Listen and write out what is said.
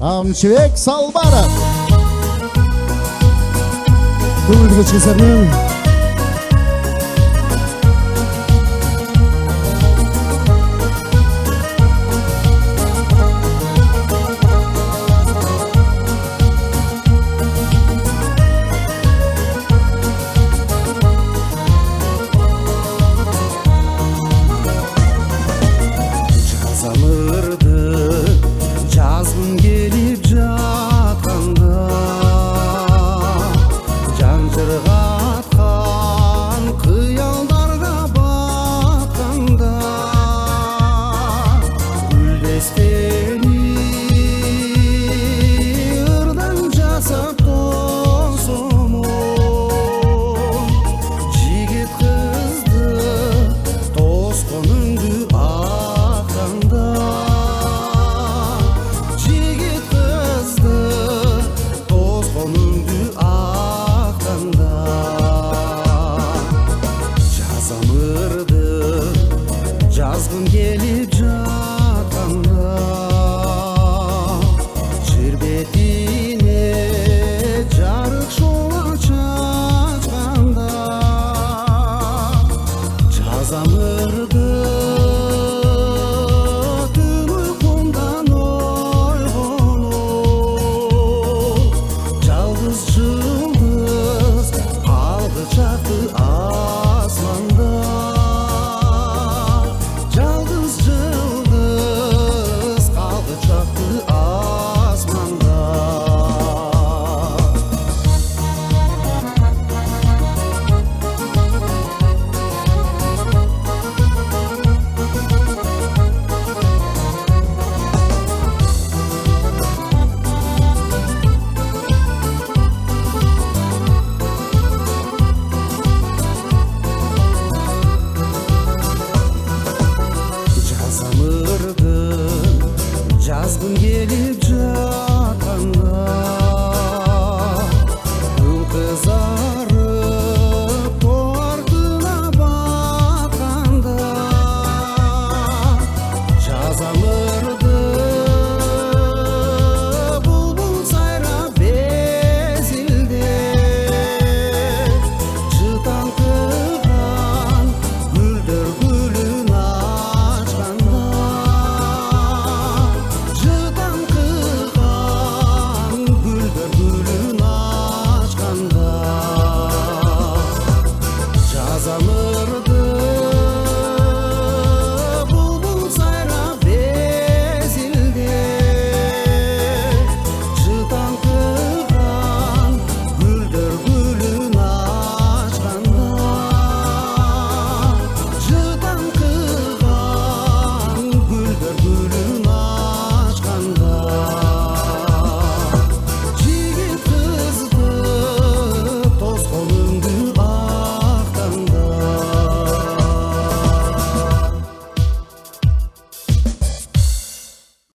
Amchibek Salbarov. Көңілді кешкесермен жазғым келіп жатқанда, жан жырғатқан қиялдарға батқанда, гүлдестені ырдан жасап тосымын, жігіт қызды тосқыныңды ақтанда, жазғым келіп жатқанда, жер бетіне жарық шола шашқанда, жазамырды түн ұйқымдан ойғанып, жалғыз жұлдыз қалды шақты асманда. Жазғым келіп